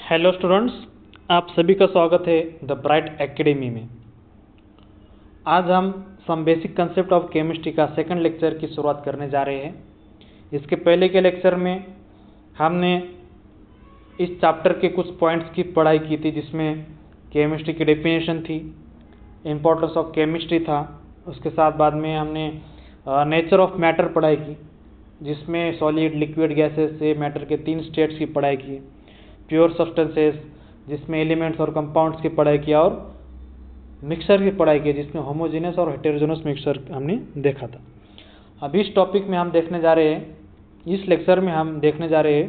Hello students, आप सभी का स्वागत है द ब्राइट एकेडमी में। आज हम some basic concept of chemistry का सेकंड लेक्चर की शुरुआत करने जा रहे हैं। इसके पहले के लेक्चर में हमने इस चैप्टर के कुछ पॉइंट्स की पढ़ाई की थी, जिसमें केमिस्ट्री की डेफिनेशन थी, इम्पोर्टेंस ऑफ केमिस्ट्री था। उसके साथ बाद में हमने नेचर ऑफ मैटर पढ़ाई की, जिसमें सॉलिड, लिक्विड, गैसेस से मैटर के 3 स्टेट्स की पढ़ाई की। प्योर सब्सटेंसेस, जिसमें एलिमेंट्स और कंपाउंड्स की पढ़ाई किया, और मिक्सर की पढ़ाई की, जिसमें होमोजेनस और हेटेरोजेनस मिक्सर हमने देखा था। अब इस टॉपिक में हम देखने जा रहे हैं, इस लेक्चर में हम देखने जा रहे हैं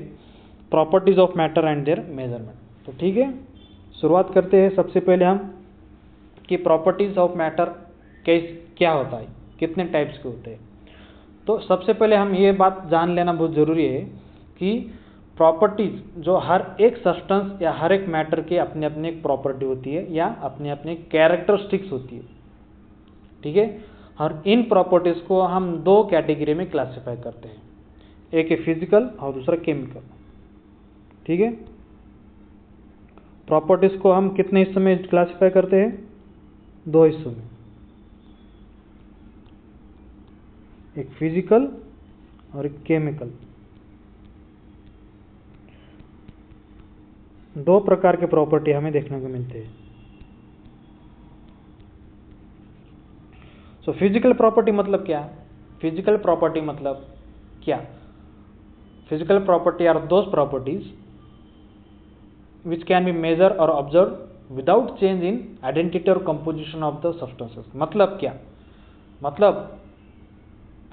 properties of matter and there measurement. तो ठीक है, शुरुआत करते हैं। सबसे पहले हम कि प्रॉपर्टीज ऑफ मैटर क्या होता है, कितने टाइप्स के होते हैं। तो सबसे पहले हम ये बात जान लेना बहुत ज़रूरी है कि प्रॉपर्टीज जो हर एक सब्सटेंस या हर एक मैटर के अपने अपने एक प्रॉपर्टी होती है या अपने अपने कैरेक्टरिस्टिक्स होती है, ठीक है। और इन प्रॉपर्टीज को हम 2 कैटेगरी में क्लासिफाई करते हैं, एक है फिजिकल और दूसरा केमिकल, ठीक है। प्रॉपर्टीज को हम कितने हिस्सों में क्लासिफाई करते हैं? 2 हिस्सों में, एक फिजिकल और एक केमिकल। 2 प्रकार के प्रॉपर्टी हमें देखने को मिलते हैं। सो फिजिकल प्रॉपर्टी मतलब क्या? फिजिकल प्रॉपर्टी मतलब क्या? Physical property are those properties which can be measured or observed without change in identity or composition of the substances। मतलब क्या? मतलब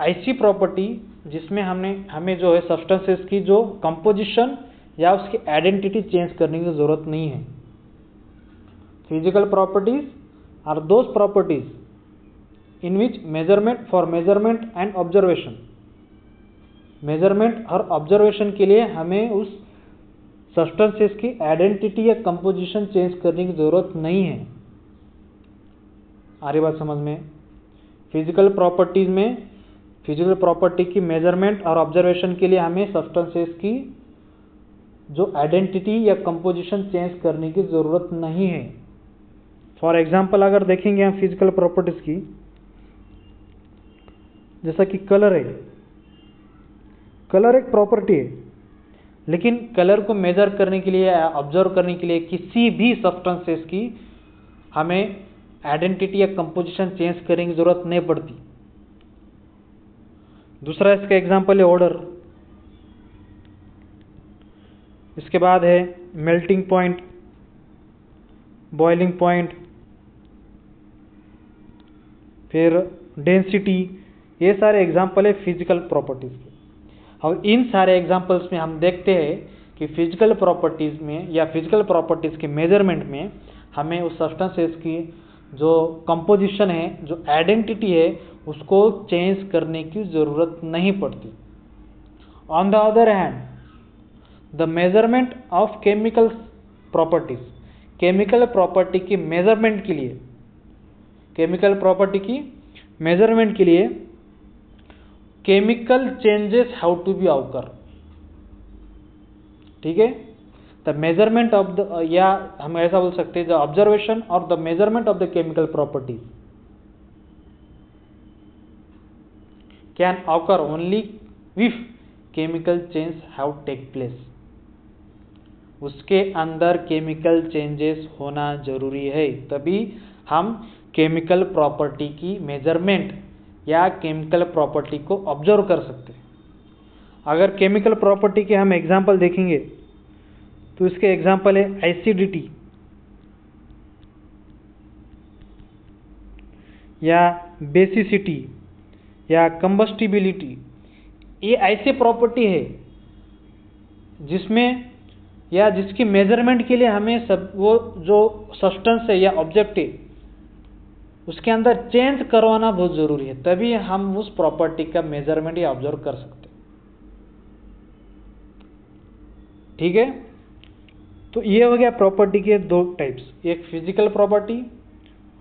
ऐसी प्रॉपर्टी जिसमें हमें जो है सब्सटेंसेस की जो कंपोजिशन या उसकी आइडेंटिटी चेंज करने की जरूरत नहीं है। Physical properties are those properties in which measurement for measurement and observation, measurement और ऑब्जर्वेशन के लिए हमें उस सब्सटेंसेस की आइडेंटिटी या कंपोजिशन चेंज करने की जरूरत नहीं है। आ रही बात समझ में? फिजिकल प्रॉपर्टीज में फिजिकल प्रॉपर्टी की मेजरमेंट और ऑब्जर्वेशन के लिए हमें सब्सटेंसेस की जो आइडेंटिटी या कंपोजिशन चेंज करने की जरूरत नहीं है। फॉर एग्जांपल अगर देखेंगे हम फिजिकल प्रॉपर्टीज की, जैसा कि कलर है, कलर एक प्रॉपर्टी है, लेकिन कलर को मेजर करने के लिए, ऑब्जर्व करने के लिए किसी भी सब्सटेंसेस की हमें आइडेंटिटी या कंपोजिशन चेंज करने की जरूरत नहीं पड़ती। दूसरा इसका एग्जांपल है ऑर्डर। इसके बाद है मेल्टिंग पॉइंट, बॉइलिंग पॉइंट, फिर डेंसिटी। ये सारे एग्जांपल है फिजिकल प्रॉपर्टीज के। और इन सारे एग्जांपल्स में हम देखते हैं कि फिजिकल प्रॉपर्टीज में या फिजिकल प्रॉपर्टीज के मेजरमेंट में हमें उस सब्सटेंसेस की जो कंपोजिशन है, जो आइडेंटिटी है, उसको चेंज करने की जरूरत नहीं पड़ती। On the other hand, the measurement of chemical properties, chemical property की मेजरमेंट के लिए, केमिकल प्रॉपर्टी की मेजरमेंट के लिए chemical changes how to be occur, ठीक है। द मेजरमेंट ऑफ द, या हम ऐसा बोल सकते हैं, द ऑब्जर्वेशन और the measurement of the chemical properties can occur only if chemical change have take place. उसके अंदर केमिकल चेंजेस होना जरूरी है, तभी हम केमिकल प्रॉपर्टी की मेजरमेंट या केमिकल प्रॉपर्टी को ऑब्जर्व कर सकते हैं। अगर केमिकल प्रॉपर्टी के हम एग्जांपल देखेंगे तो इसके एग्जांपल है एसिडिटी या बेसिसिटी या कंबस्टिबिलिटी। ये ऐसे प्रॉपर्टी है जिसमें या जिसकी मेजरमेंट के लिए हमें सब वो जो सब्सटेंस है या ऑब्जेक्ट है उसके अंदर चेंज करवाना बहुत जरूरी है, तभी हम उस प्रॉपर्टी का मेजरमेंट या ऑब्जर्व कर सकते हैं, ठीक है। तो ये हो गया प्रॉपर्टी के 2 टाइप्स, एक फिजिकल प्रॉपर्टी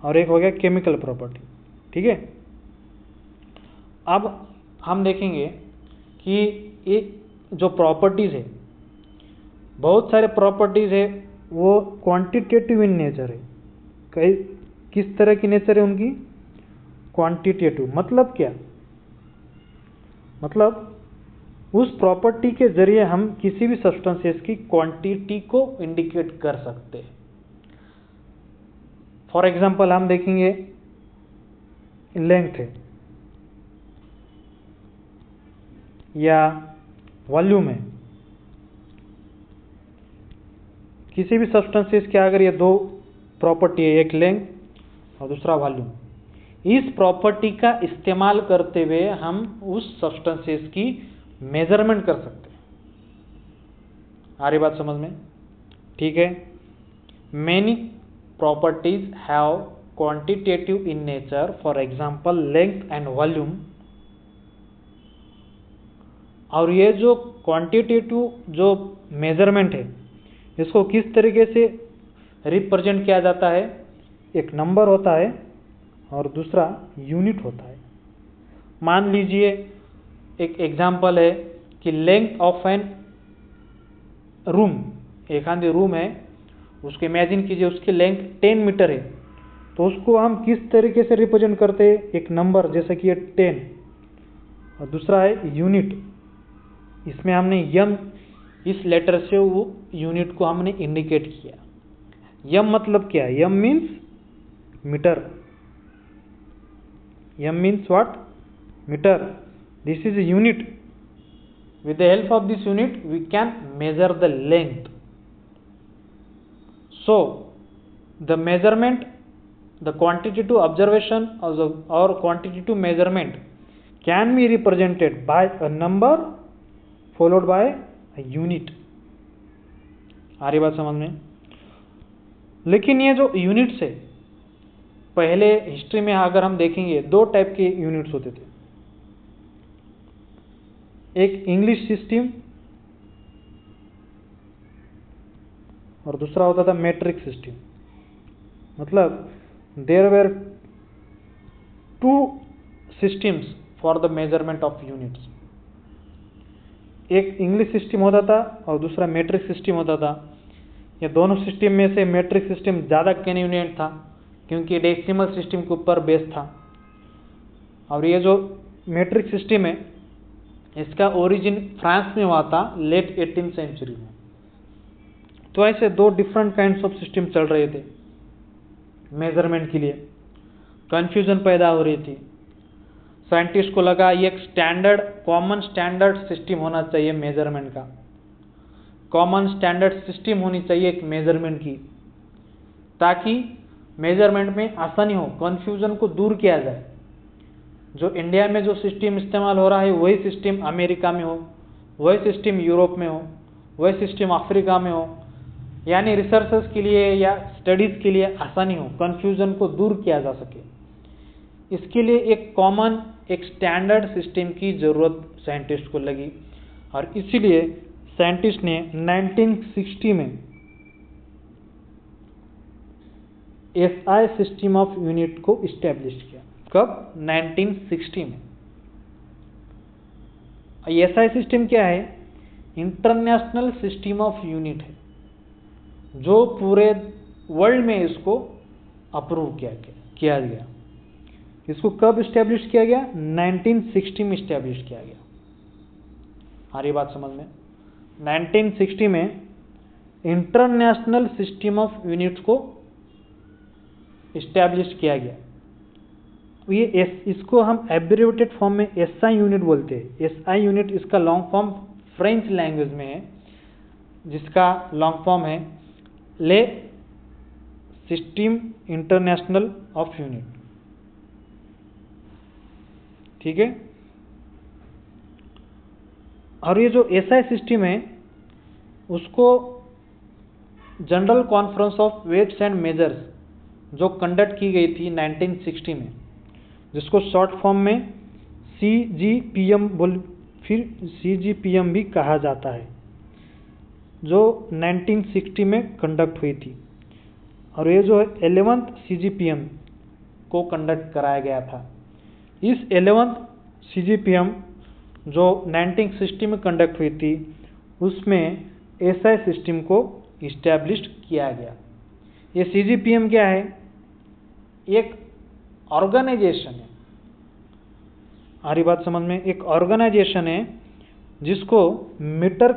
और एक हो गया केमिकल प्रॉपर्टी, ठीक है। अब हम देखेंगे कि ये जो प्रॉपर्टीज है बहुत सारे प्रॉपर्टीज है वो क्वांटिटेटिव इन नेचर है। कई किस तरह की नेचर है उनकी? क्वांटिटेटिव। मतलब क्या? मतलब उस प्रॉपर्टी के जरिए हम किसी भी सब्सटेंसेस की क्वांटिटी को इंडिकेट कर सकते हैं। फॉर एग्जांपल हम देखेंगे लेंथ है या वॉल्यूम है। किसी भी सब्सटेंसेस के अगर ये दो प्रॉपर्टी है, एक लेंथ और दूसरा वॉल्यूम, इस प्रॉपर्टी का इस्तेमाल करते हुए हम उस सब्सटेंसेस की मेजरमेंट कर सकते हैं। आ रही बात समझ में? ठीक है। Many properties have quantitative in nature, for example length and volume. और ये जो क्वांटिटेटिव जो मेजरमेंट है इसको किस तरीके से रिप्रेजेंट किया जाता है? एक नंबर होता है और दूसरा यूनिट होता है। मान लीजिए एक एग्जांपल है कि लेंथ ऑफ एन रूम, एक आंधी रूम है, उसको इमेजिन कीजिए उसकी लेंथ 10 मीटर है, तो उसको हम किस तरीके से रिप्रेजेंट करते हैं? एक नंबर जैसे कि ये 10, और दूसरा है यूनिट। इसमें हमने यम इस लेटर से वो यूनिट को हमने इंडिकेट किया। यम मतलब क्या है? M means meter. M means what? Meter. This is a unit. With the help of this unit we can measure the length. So the measurement, the quantitative observation or quantitative measurement can be represented by a number followed by a unit. आ रही बात समझ में? लेकिन ये जो units है, पहले history में अगर हम देखेंगे दो टाइप के यूनिट्स होते थे। एक इंग्लिश सिस्टम और दूसरा होता था मेट्रिक सिस्टम। मतलब there were two systems for the measurement of units. एक इंग्लिश सिस्टम होता था और दूसरा मेट्रिक सिस्टम होता था। ये दोनों सिस्टम में से मेट्रिक सिस्टम ज़्यादा कन्वीनियंट था क्योंकि डेसिमल सिस्टम के ऊपर बेस था। और ये जो मेट्रिक सिस्टम है इसका ओरिजिन फ्रांस में हुआ था लेट 18th सेंचुरी में। तो ऐसे दो डिफरेंट काइंड्स ऑफ सिस्टम चल रहे थे मेजरमेंट के लिए। कंफ्यूजन पैदा हो रही थी। साइंटिस्ट को लगा ये एक स्टैंडर्ड कॉमन स्टैंडर्ड सिस्टम होना चाहिए मेजरमेंट का। कॉमन स्टैंडर्ड सिस्टम होनी चाहिए एक मेजरमेंट की, ताकि मेजरमेंट में आसानी हो, कंफ्यूजन को दूर किया जाए। जो इंडिया में जो सिस्टम इस्तेमाल हो रहा है वही सिस्टम अमेरिका में हो, वही सिस्टम यूरोप में हो, वही सिस्टम अफ्रीका में हो, यानी रिसर्चेस के लिए या स्टडीज के लिए आसानी हो, कंफ्यूजन को दूर किया जा सके। इसके लिए एक कॉमन एक स्टैंडर्ड सिस्टम की जरूरत साइंटिस्ट को लगी और इसीलिए साइंटिस्ट ने 1960 में एसआई सिस्टम ऑफ यूनिट को इस्टेब्लिश किया। कब? 1960 में। एसआई सिस्टम क्या है? इंटरनेशनल सिस्टम ऑफ यूनिट है जो पूरे वर्ल्ड में इसको अप्रूव किया गया। इसको कब इस्टेब्लिश किया गया? 1960 में इस्टेब्लिश किया गया। हमारी बात समझ में? 1960 में इंटरनेशनल सिस्टम ऑफ यूनिट्स को इस्टेब्लिश किया गया। ये इसको हम एब्रिविएटेड फॉर्म में एसआई यूनिट बोलते हैं। एसआई यूनिट इसका लॉन्ग फॉर्म फ्रेंच लैंग्वेज में है, जिसका लॉन्ग फॉर्म है ले सिस्टम इंटरनेशनल ऑफ यूनिट। ठीक है। और ये जो एसआई सिस्टम है उसको general conference of weights and measures जो कंडक्ट की गई थी 1960 में, जिसको शॉर्ट फॉर्म में CGPM फिर CGPM भी कहा जाता है, जो 1960 में कंडक्ट हुई थी। और ये जो 11th CGPM को कंडक्ट कराया गया था। इस 11th CGPM जो 1960 में कंडक्ट हुई थी उसमें एसआई सिस्टम को इस्टेब्लिश किया गया। ये सीजीपीएम क्या है? एक ऑर्गेनाइजेशन है। आ रही बात समझ में? एक ऑर्गेनाइजेशन है जिसको मीटर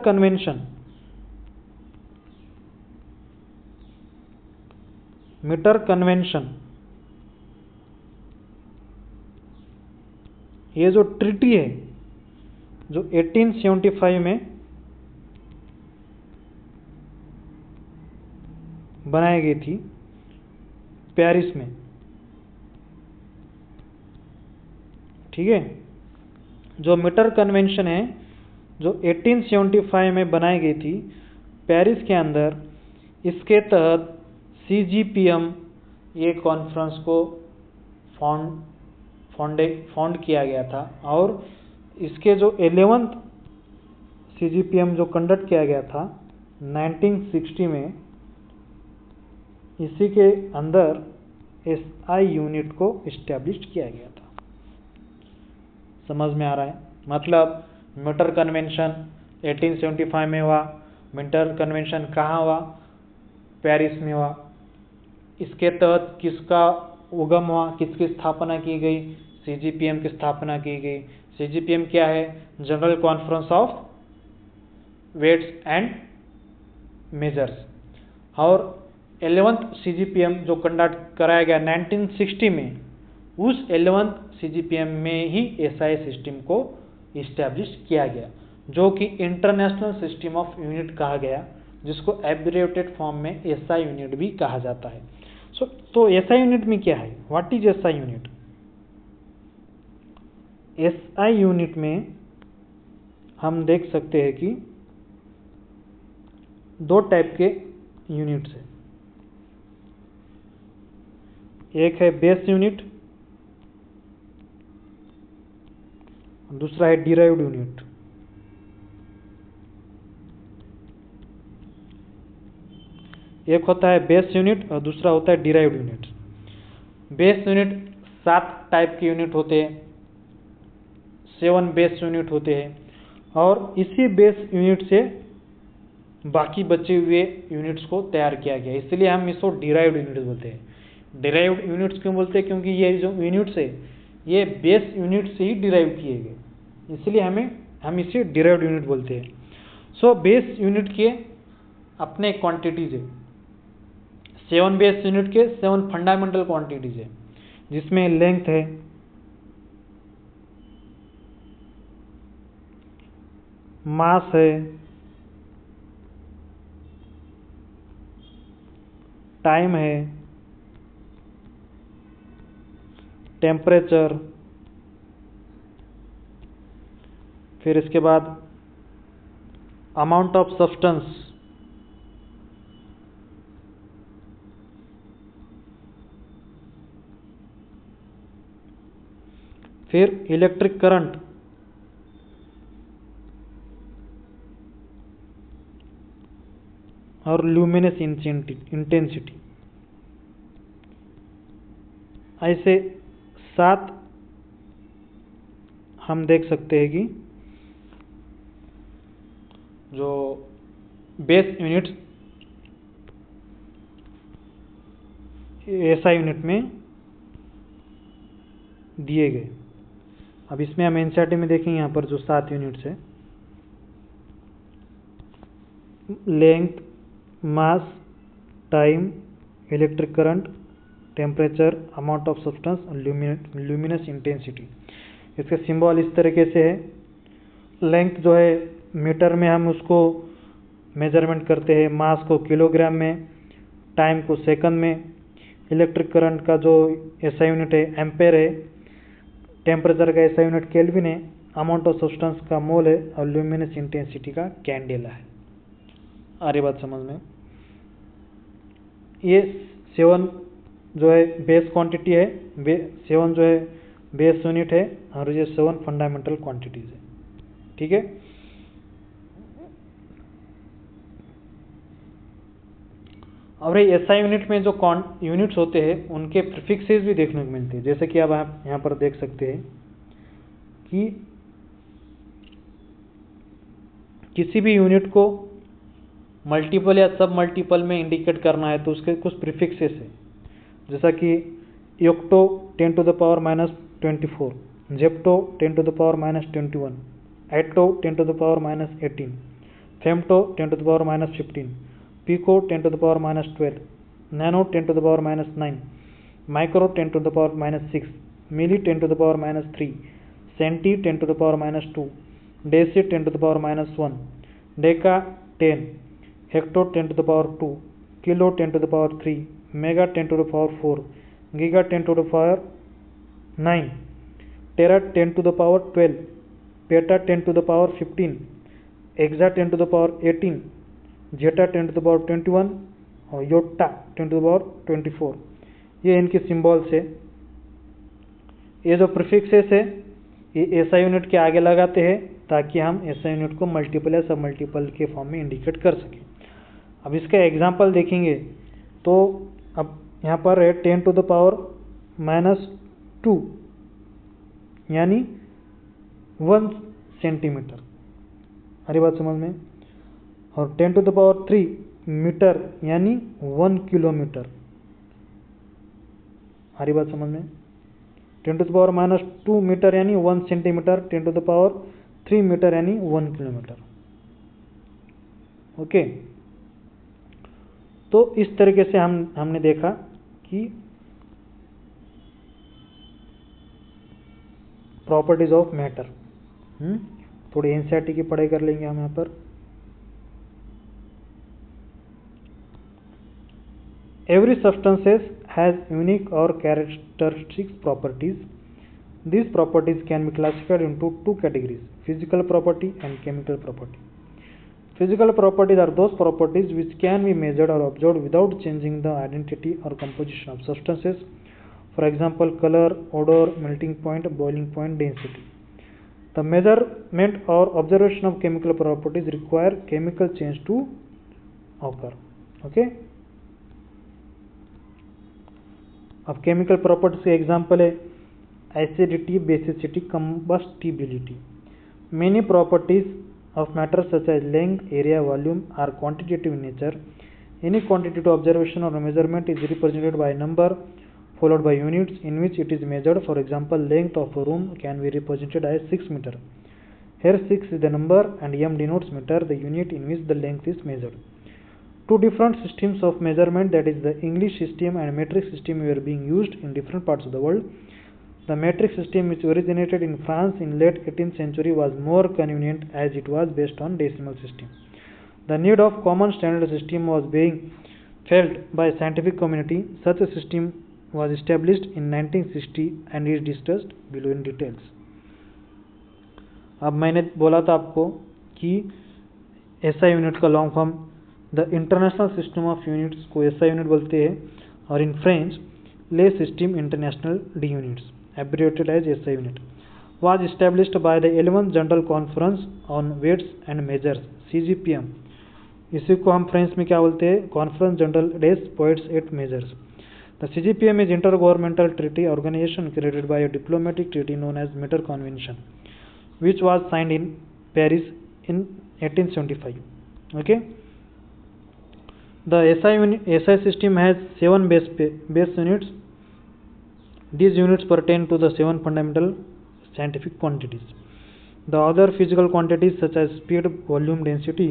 कन्वेंशन ये जो ट्रीटी है जो 1875 में बनाई गई थी पेरिस में, ठीक है। जो मीटर कन्वेंशन है जो 1875 में बनाई गई थी पेरिस के अंदर, इसके तहत सीजीपीएम ये कॉन्फ्रेंस को फाउंड किया गया था। और इसके जो 11th सीजीपीएम जो कंडक्ट किया गया था 1960 में, इसी के अंदर एसआई यूनिट को इस्टेब्लिश किया गया था। समझ में आ रहा है? मतलब मीटर कन्वेंशन 1875 में हुआ। मीटर कन्वेंशन कहाँ हुआ? पेरिस में हुआ। इसके तहत किसका उगम हुआ, किसकी स्थापना की गई? सीजीपीएम की स्थापना की गई। सीजीपीएम क्या है? General conference of weights and measures. और 11th सीजीपीएम जो कंडक्ट कराया गया 1960 में, उस 11th सीजीपीएम में ही एसआई सिस्टम को इस्टेब्लिश किया गया, जो कि इंटरनेशनल सिस्टम ऑफ यूनिट कहा गया, जिसको एब्रिविएटेड फॉर्म में एसआई यूनिट भी कहा जाता है। तो एसआई यूनिट में क्या है? What is SI unit? SI unit में हम देख सकते हैं कि दो टाइप के यूनिट्स हैं। एक है बेस यूनिट, दूसरा है डिराइव्ड यूनिट। एक होता है बेस यूनिट और दूसरा होता है derived unit. Base unit 7 type के यूनिट होते हैं, 7 बेस यूनिट होते हैं। और इसी बेस यूनिट से बाकी बचे हुए यूनिट्स को तैयार किया गया, इसलिए हम इसको डिराइव्ड यूनिट्स बोलते हैं। डिराइव्ड यूनिट्स क्यों बोलते हैं? क्योंकि ये जो यूनिट्स है ये बेस यूनिट से ही डिराइव किए गए, इसलिए हम इसे डिराइव्ड यूनिट बोलते हैं। सो बेस यूनिट के अपने क्वांटिटीज है। 7 बेस यूनिट के 7 फंडामेंटल क्वांटिटीज है, जिसमें लेंथ है, मास है, टाइम है, टेम्परेचर, फिर इसके बाद अमाउंट ऑफ सब्सटेंस, फिर इलेक्ट्रिक करंट, और ल्यूमिनस इंटेंसिटी। ऐसे 7 हम देख सकते हैं कि जो बेस यूनिट्स एसआई यूनिट में दिए गए। अब इसमें हम एनसीईआरटी में देखेंगे, यहाँ पर जो 7 यूनिट्स है, length, mass, time, electric current, temperature, amount of substance, luminous intensity. इसके सिंबल इस तरीके से है। लेंथ जो है मीटर में हम उसको मेजरमेंट करते हैं, मास को किलोग्राम में, टाइम को सेकंड में, इलेक्ट्रिक करंट का जो एसआई यूनिट है एम्पेयर है, टेम्परेचर का एसआई यूनिट केल्विन है, अमाउंट ऑफ सब्सटेंस का मोल है, और ल्यूमिनस इंटेंसिटी का कैंडेला है। आ रही बात समझ में? ये 7 जो है बेस क्वांटिटी है, 7 जो है बेस यूनिट है, और ये 7 फंडामेंटल क्वांटिटीज है, ठीक है। और ये एसआई यूनिट में जो यूनिट्स होते हैं उनके प्रीफिक्सेस भी देखने को मिलते हैं, जैसे कि अब आप यहाँ पर देख सकते हैं कि किसी भी यूनिट को मल्टीपल या सब मल्टीपल में इंडिकेट करना है तो उसके कुछ प्रीफिक्सेस है, जैसा कि yocto 10 to the power minus 24, zepto 10 to the power minus 21, atto 10 to the power minus 18, femto 10 to the power minus 15, pico 10 to the power minus 12, nano 10 to the power minus 9, micro 10 to the power minus 6, milli 10 to the power minus 3, centi 10 to the power minus 2, deci 10 to the power minus 1, deca 10, hecto 10 to the power 2, kilo 10 to the power 3, mega 10 to the power 4, giga 10 to the power 9, tera 10 to the power 12, peta 10 to the power 15, exa 10 to the power 18, zetta 10 to the power 21 और Yotta 10 to the power 24। ये इनके symbols है। ये जो prefixes है ये SI unit के आगे लगाते हैं ताकि हम एसआई यूनिट को मल्टीपल या सब मल्टीपल के फॉर्म में इंडिकेट कर सकें। अब इसका एग्जांपल देखेंगे तो अब यहाँ पर है 10 to the power minus 2 यानी 1 सेंटीमीटर, हरी बात समझ में। और 10 to the power 3 मीटर यानी 1 किलोमीटर, हरी बात समझ में। 10 to the power minus 2 metre यानी 1 centimetre, 10 to the power 3 metre यानी 1 किलोमीटर। ओके, तो इस तरीके से हमने देखा कि प्रॉपर्टीज ऑफ मैटर। थोड़ी एनसीईआरटी की पढ़ाई कर लेंगे हम यहाँ पर। एवरी सब्सटेंसेस हैज यूनिक और characteristic properties. These properties can be classified into two categories: physical property and chemical property. Physical properties are those properties which can be measured or observed without changing the identity or composition of substances. For example, color, odor, melting point, boiling point, density. The measurement or observation of chemical properties require chemical change to occur. Okay. अब chemical properties के example है acidity, basicity, combustibility. Many properties of matter such as length, area, volume are quantitative in nature. Any quantitative observation or measurement is represented by a number followed by units in which it is measured. For example, length of a room can be represented as 6 meter. Here 6 is the number and m denotes meter, the unit in which the length is measured. Two different systems of measurement, that is the English system and metric system, were being used in different parts of the world. The metric system, which originated in France in late 18th century, was more convenient as it was based on decimal system. The need of common standard system was being felt by scientific community. Such a system was established in 1960 and is discussed below in details. अब मैंने बोला था आपको कि SI unit का long form the international system of units को SI unit बोलते हैं, और इन फ्रेंच ले system international D units abbreviated as SI unit, was established by the 11th General Conference on Weights and Measures CGPM. इसी को हम French में क्या बोलते हैं? Conference General des Poids et Measures. The CGPM is intergovernmental treaty organization created by a diplomatic treaty known as Meter Convention, which was signed in Paris in 1875. Okay. The SI system has 7 base units. These units pertain to the 7 fundamental scientific quantities. The other physical quantities such as speed, volume, density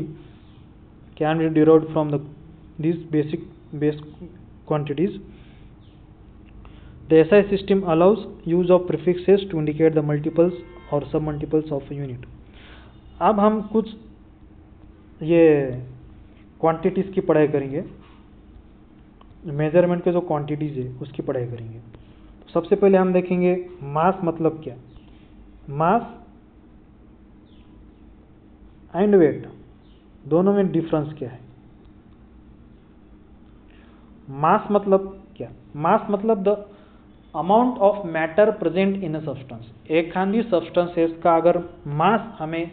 can be derived from these base quantities. The SI system allows use of prefixes to indicate the multiples or submultiples of a unit. अब हम कुछ ये quantities की पढ़ाई करेंगे, measurement के जो quantities है उसकी पढ़ाई करेंगे। सबसे पहले हम देखेंगे मास मतलब क्या। मास एंड वेट दोनों में डिफरेंस क्या है। मास मतलब क्या? मास मतलब the amount of matter present in a substance. एक खाली सब्सटेंस है, इसका अगर मास हमें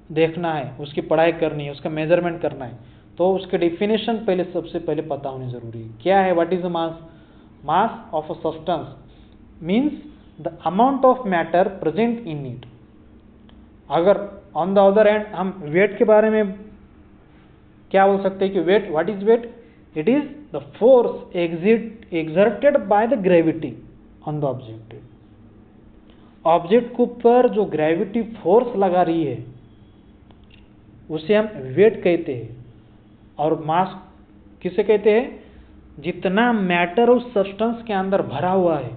देखना है, उसकी पढ़ाई करनी है, उसका मेजरमेंट करना है, तो उसके डेफिनेशन पहले सबसे पहले पता होनी जरूरी है। क्या है? What is the mass? Mass of a substance means the amount of matter present in it. अगर on the other hand हम वेट के बारे में क्या बोल सकते हैं कि weight, what is weight? It is the force exerted by the gravity on the object. Object के ऊपर जो ग्रेविटी फोर्स लगा रही है उसे हम वेट कहते हैं। और मास किसे कहते हैं? जितना मैटर उस सब्सटेंस के अंदर भरा हुआ है,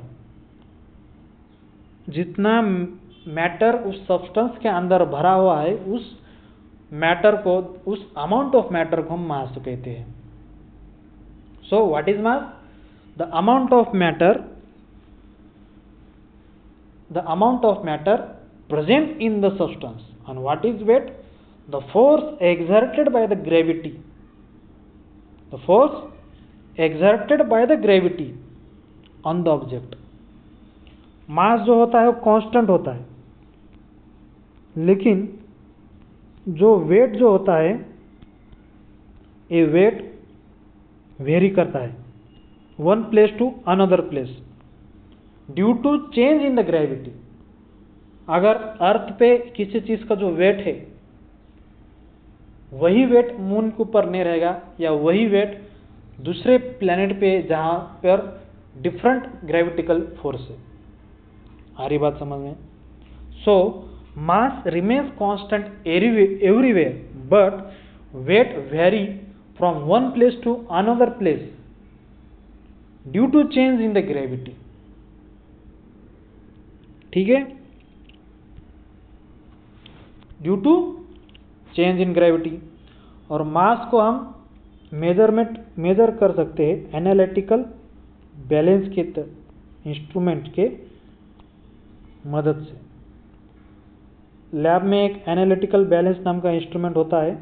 जितना मैटर उस सब्सटेंस के अंदर भरा हुआ है, उस मैटर को, उस अमाउंट ऑफ मैटर को हम मास कहते हैं। So what is mass? The amount of matter, the amount of matter present in the substance. And what is weight? The force exerted by the gravity. The force exerted by the gravity on the object. मास जो होता है वो constant होता है, लेकिन जो wait जो होता है, ये वेट वेरी करता है one place to another place due to change in the gravity. अगर अर्थ पे किसी चीज का जो वेट है वही वेट मून के ऊपर नहीं रहेगा, या वही वेट दूसरे प्लेनेट पे जहां पर डिफरेंट ग्रेविटिकल फोर्स है। आ रही बात समझ में? So mass remains constant everywhere, but weight vary from one place to another place due to change in the gravity. ठीक है, due to change in gravity. और मास को हम मेजर कर सकते हैं एनालिटिकल बैलेंस के इंस्ट्रूमेंट के मदद से। लैब में एक एनालिटिकल बैलेंस नाम का इंस्ट्रूमेंट होता है,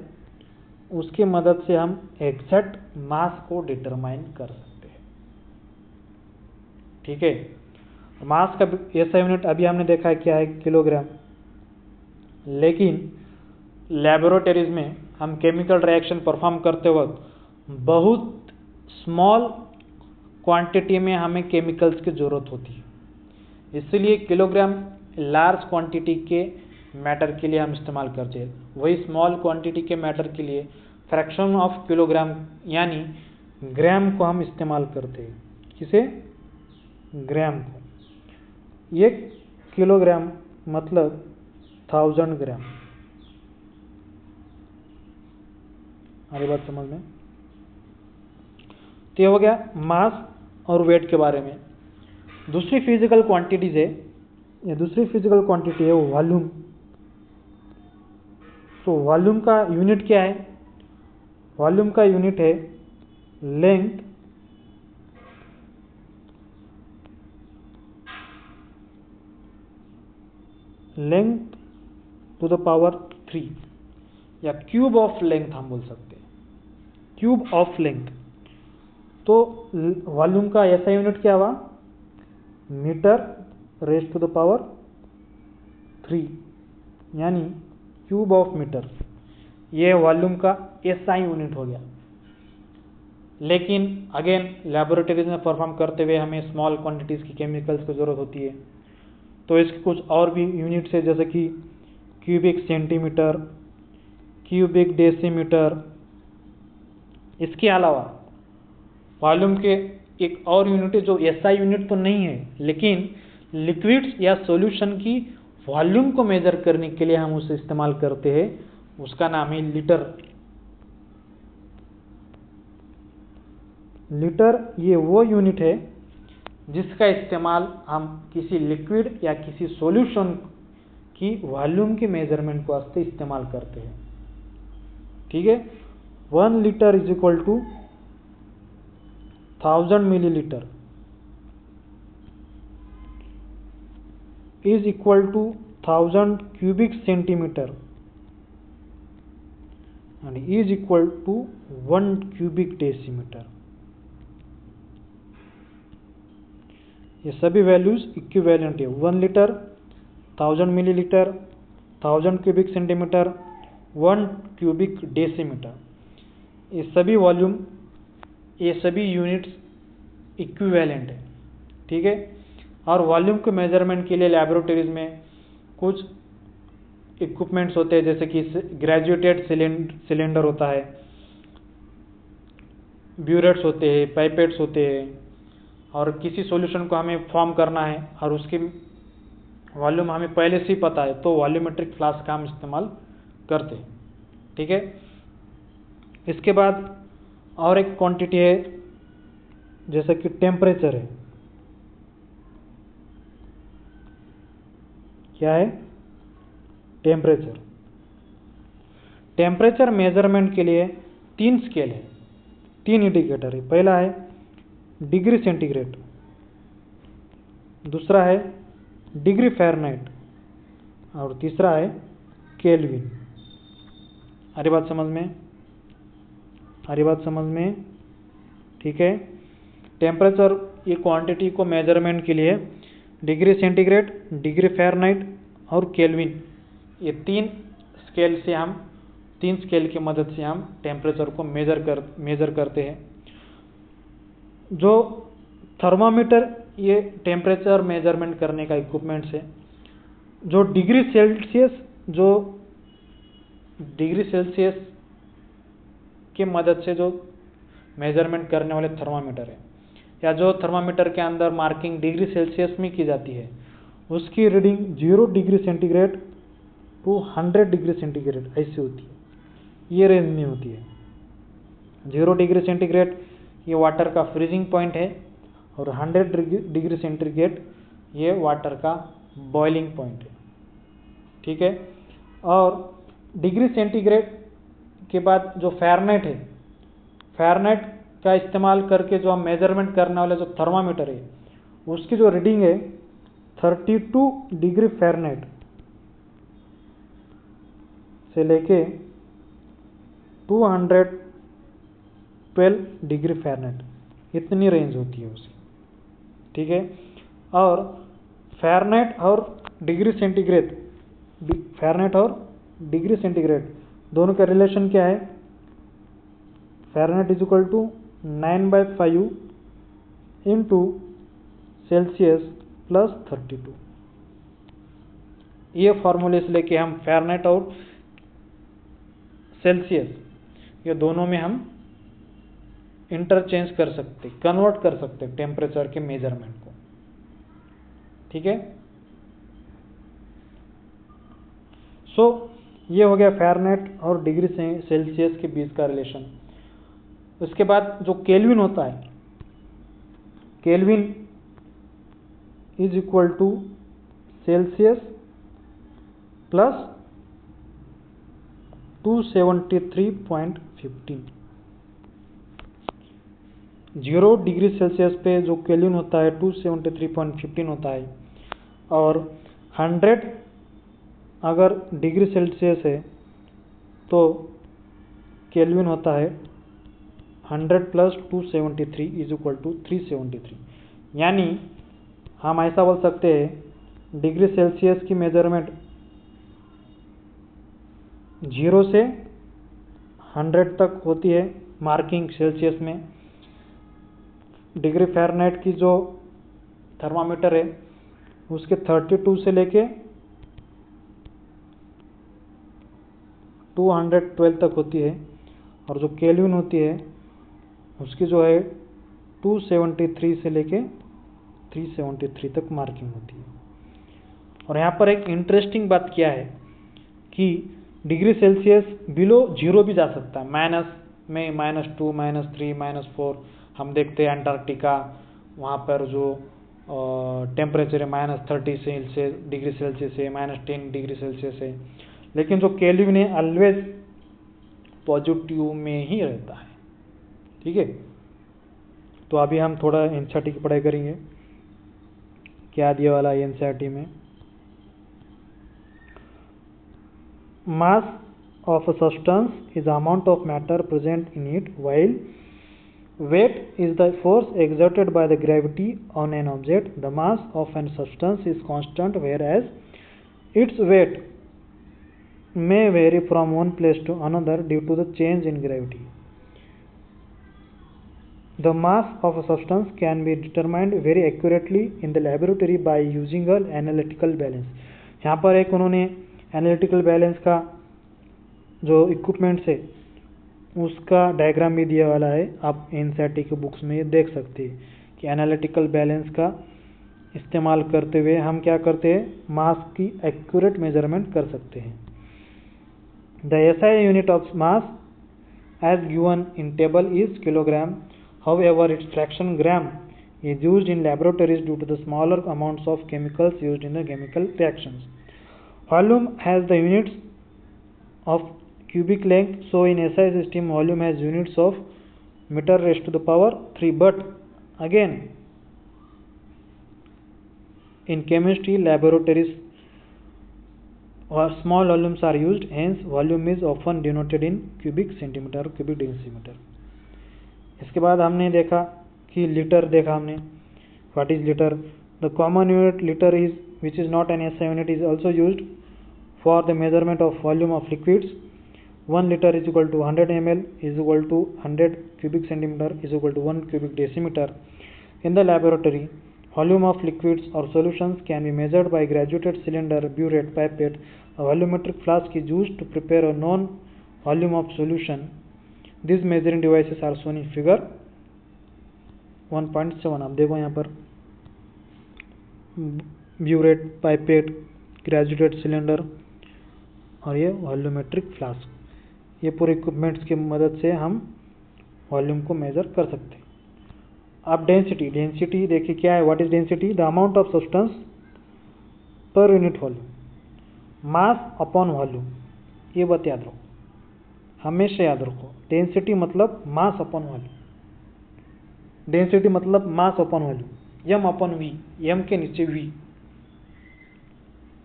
उसकी मदद से हम एग्जैक्ट मास को डिटरमाइन कर सकते हैं। ठीक है, मास का ऐसा यूनिट अभी हमने देखा है क्या है, किलोग्राम। लेकिन लैबोरेटरीज में हम केमिकल रिएक्शन परफॉर्म करते वक्त बहुत स्मॉल क्वांटिटी में हमें केमिकल्स की ज़रूरत होती है, इसलिए किलोग्राम लार्ज क्वांटिटी के मैटर के लिए हम इस्तेमाल करते हैं। वही स्मॉल क्वांटिटी के मैटर के लिए फ्रैक्शन ऑफ किलोग्राम यानी ग्राम को हम इस्तेमाल करते हैं। किसे? ग्राम को। 1 किलोग्राम मतलब 1000 ग्राम। हमारी बात समझ में? तो ये हो गया मास और वेट के बारे में। दूसरी फिजिकल क्वांटिटीज है, ये दूसरी फिजिकल क्वांटिटी है वॉल्यूम। तो वॉल्यूम का यूनिट क्या है? वॉल्यूम का यूनिट है लेंथ टू द पावर 3, या क्यूब ऑफ लेंथ हम बोल सकते हैं, क्यूब ऑफ लेंथ। तो वॉल्यूम का ऐसा यूनिट क्या हुआ? Metre raise to the power 3, यानी क्यूब ऑफ मीटर। ये वॉल्यूम का एसआई यूनिट हो गया। लेकिन अगेन लैबोरेटरीज में परफॉर्म करते हुए हमें स्मॉल क्वांटिटीज की केमिकल्स की जरूरत होती है, तो इसके कुछ और भी यूनिट्स है, जैसे कि क्यूबिक सेंटीमीटर, क्यूबिक डेसीमीटर। इसके अलावा वॉल्यूम के एक और यूनिट है जो एसआई यूनिट तो नहीं है, लेकिन लिक्विड्स या सॉल्यूशन की वॉल्यूम को मेजर करने के लिए हम उसे इस्तेमाल करते हैं, उसका नाम है लीटर। लीटर ये वो यूनिट है जिसका इस्तेमाल हम किसी लिक्विड या किसी सॉल्यूशन की वॉल्यूम के मेजरमेंट को वास्ते इस्तेमाल करते हैं। ठीक है, 1 litre is equal to 1000 millilitre is equal to 1000 cubic centimeter and is equal to 1 cubic decimeter। ये सभी वैल्यूज इक्विवेलेंट है। 1 litre, 1000 millilitre, 1000 cubic centimetre, 1 cubic decimetre, ये सभी वॉल्यूम, ये सभी यूनिट्स इक्विवेलेंट है। ठीक है, और वॉल्यूम के मेजरमेंट के लिए लैबोरेटरीज में कुछ इक्विपमेंट्स होते हैं, जैसे कि ग्रेजुएटेड सिलेंडर होता है, ब्यूरेट्स होते हैं, पाइपेट्स होते हैं, और किसी सॉल्यूशन को हमें फॉर्म करना है और उसकी वॉल्यूम हमें पहले से ही पता है, तो वॉल्यूमेट्रिक फ्लास्क का हम इस्तेमाल करते हैं। ठीक है। इसके बाद और एक क्वांटिटी है जैसा कि टेम्परेचर है। क्या है? टेम्परेचर। टेम्परेचर मेजरमेंट के लिए 3 स्केल है, 3 इंडिकेटर है। पहला है डिग्री सेंटीग्रेड, दूसरा है डिग्री फ़ारेनहाइट और तीसरा है केल्विन। हमारी बात समझ में? हमारी बात समझ में? ठीक है। टेम्परेचर ये क्वांटिटी को मेजरमेंट के लिए डिग्री सेंटीग्रेड, डिग्री फ़ारेनहाइट और केल्विन, ये 3 स्केल से हम 3 स्केल की मदद से हम टेम्परेचर को मेजर करते हैं। जो थर्मामीटर ये टेम्परेचर मेजरमेंट करने का इक्विपमेंट्स है। जो डिग्री सेल्सियस की मदद से जो मेजरमेंट करने वाले थर्मामीटर है, या जो थर्मामीटर के अंदर मार्किंग डिग्री सेल्सियस में की जाती है, उसकी reading 0 degree centigrade to 100 degree centigrade ऐसी होती है, ये रेंज में होती है। 0 डिग्री सेंटीग्रेड ये वाटर का फ्रीजिंग पॉइंट है और 100 डिग्री सेंटीग्रेड ये वाटर का बॉइलिंग पॉइंट है। ठीक है। और डिग्री सेंटीग्रेड के बाद जो फ़ारेनहाइट है, फ़ारेनहाइट का इस्तेमाल करके जो हम मेजरमेंट करने वाले जो थर्मामीटर है, उसकी जो रीडिंग है 32 डिग्री फ़ारेनहाइट से लेके 212 डिग्री फ़ारेनहाइट, इतनी रेंज होती है उसकी। ठीक है। और फ़ारेनहाइट और डिग्री सेंटीग्रेड, फ़ारेनहाइट और डिग्री सेंटीग्रेड दोनों का रिलेशन क्या है? Fahrenheit is equal to 9/5 into Celsius plus 32। ये फॉर्मूले से लेके हम फ़ारेनहाइट और सेल्सियस ये दोनों में हम इंटरचेंज कर सकते, कन्वर्ट कर सकते टेम्परेचर के मेजरमेंट को। ठीक है। ये हो गया फ़ारेनहाइट और डिग्री सेल्सियस के बीच का रिलेशन। उसके बाद जो केल्विन होता है, Kelvin is equal to Celsius plus 273.15। 0 degree Celsius पे जो केल्विन होता है 273.15 होता है, और 100 अगर डिग्री सेल्सियस है तो केल्विन होता है 100 प्लस 273 इज इक्वल टू 373। यानी हम ऐसा बोल सकते हैं डिग्री सेल्सियस की मेजरमेंट 0 से 100 तक होती है मार्किंग सेल्सियस में। डिग्री फ़ारेनहाइट की जो थर्मामीटर है उसके 32 से लेके 212 तक होती है, और जो केल्विन होती है उसकी जो है 273 से लेके 373 तक मार्किंग होती है। और यहाँ पर एक इंटरेस्टिंग बात क्या है कि डिग्री सेल्सियस बिलो 0 भी जा सकता है, माइनस में -2, -3, -4। हम देखते हैं अंटार्कटिका, वहाँ पर जो टेम्परेचर है -30 डिग्री सेल्सियस है, -10 डिग्री सेल्सियस है, लेकिन जो केल्विन है ऑलवेज पॉजिटिव में ही रहता है। ठीक है। तो अभी हम थोड़ा एनसीईआरटी की पढ़ाई करेंगे। क्या दिया वाला है एनसीईआरटी में? Mass of a substance is amount of matter present in it, while weight is the force exerted by the gravity on an object. The mass of an substance is constant, whereas its weight may vary from one place to another due to the change in gravity. The mass of a substance can be determined very accurately in the laboratory by using an analytical balance. यहाँ पर एक उन्होंने analytical balance का जो equipments है उसका diagram भी दिया वाला है, आप एनसीईआरटी के बुक्स में ये देख सकते हैं कि एनालिटिकल बैलेंस का इस्तेमाल करते हुए हम क्या करते हैं, मास की एक्यूरेट मेजरमेंट कर सकते हैं। The SI unit of mass as given in table is kilogram. However, its fraction gram is used in laboratories due to the smaller amounts of chemicals used in the chemical reactions. Volume has the units of cubic length, so in SI system volume has units of meter raised to the power 3. But again, in chemistry laboratories small volumes are used, hence volume is often denoted in cubic centimeter or cubic decimeter. इसके बाद हमने देखा कि litre देखा हमने, what is litre. The common unit litre is which is not an SI unit is also used for the measurement of volume of liquids. 1 liter is equal to 100 ml is equal to 100 cubic centimeter is equal to 1 cubic decimeter. In the laboratory, volume of liquids or solutions can be measured by graduated cylinder, burette, pipette. A volumetric flask is used to prepare a known volume of solution. These measuring devices are shown in figure 1.7. आप देखो यहाँ पर burette, pipette, graduated cylinder और ये volumetric flask, ये पूरे equipments की मदद से हम वॉल्यूम को मेजर कर सकते हैं। अब डेंसिटी, डेंसिटी देखिए क्या है, what is density, the amount of substance per unit volume, mass upon volume. ये बात याद रखो, हमेशा याद रखो, डेंसिटी मतलब मास अपॉन वॉल्यूम, डेंसिटी मतलब mass upon volume, M upon V, M के नीचे वी।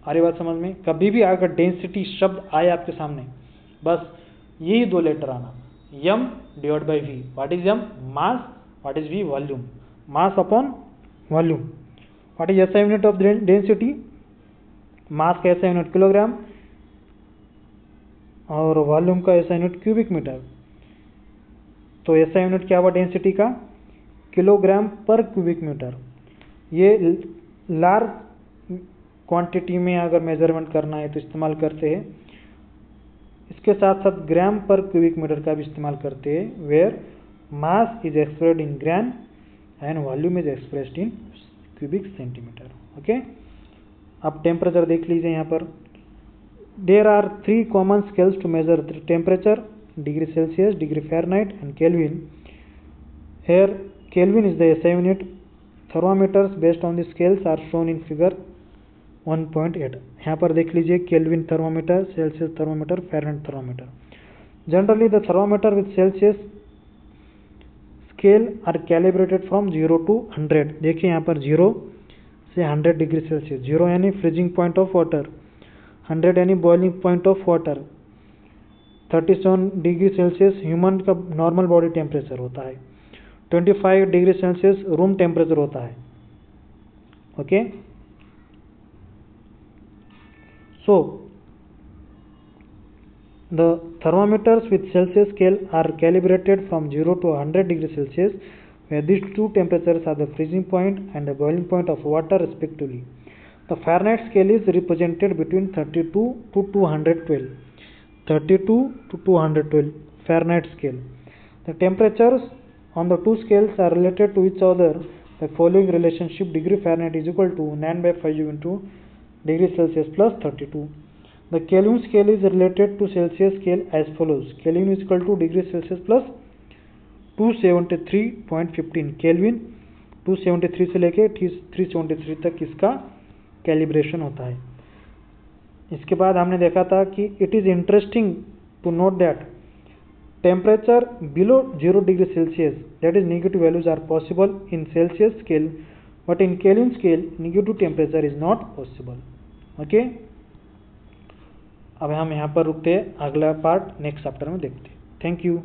अरे बात समझ में, कभी भी अगर डेंसिटी शब्द आए आपके सामने, बस यही 2 लेटर आना, M divide by V. What is M, mass, what is V, volume, mass upon volume. What is SI unit of density, mass का एसआई यूनिट किलोग्राम और वॉल्यूम का एसआई यूनिट क्यूबिक मीटर। तो SI unit क्या हुआ density का, kilogram per cubic meter. ये large quantity में अगर मेजरमेंट करना है तो इस्तेमाल करते हैं। इसके साथ साथ ग्राम पर क्यूबिक मीटर का भी इस्तेमाल करते हैं, where mass is expressed in gram and volume is expressed in cubic centimetre. Okay, अब टेम्परेचर देख लीजिए यहाँ पर। There are 3 common scales to measure the temperature, degree Celsius, degree Fahrenheit and Kelvin. Here Kelvin is the SI unit. Thermometers based on the scales are shown in figure 1.8। यहाँ पर देख लीजिए Kelvin thermometer, Celsius thermometer, Fahrenheit thermometer. Generally the thermometer with Celsius scale are calibrated from 0 to 100। देखिए यहाँ पर 0 से 100 degree Celsius, 0 यानी freezing point of water, 100 यानी boiling point of water, 37 degree Celsius human का नॉर्मल बॉडी टेम्परेचर होता है, 25 degree Celsius room temperature होता है। Okay, so the thermometers with Celsius scale are calibrated from 0 to 100 degree Celsius, where these two temperatures are the freezing point and the boiling point of water respectively. The Fahrenheit scale is represented between 32 to 212. 32 to 212 Fahrenheit scale. The temperatures on the two scales are related to each other by following relationship: degree Fahrenheit is equal to 9/5 into degree Celsius plus 32. The Kelvin scale is related to Celsius scale as follows: Kelvin is equal to degree Celsius plus 273.15. Kelvin 273 से लेके 373 तक इसका calibration होता है। इसके बाद हमने देखा था कि it is interesting to note that temperature below 0 degree Celsius, that is negative values are possible in Celsius scale, but in Kelvin scale negative temperature is not possible. Okay, अब हम यहाँ पर रुकते हैं, अगला पार्ट नेक्स्ट चैप्टर में देखते हैं। Thank you.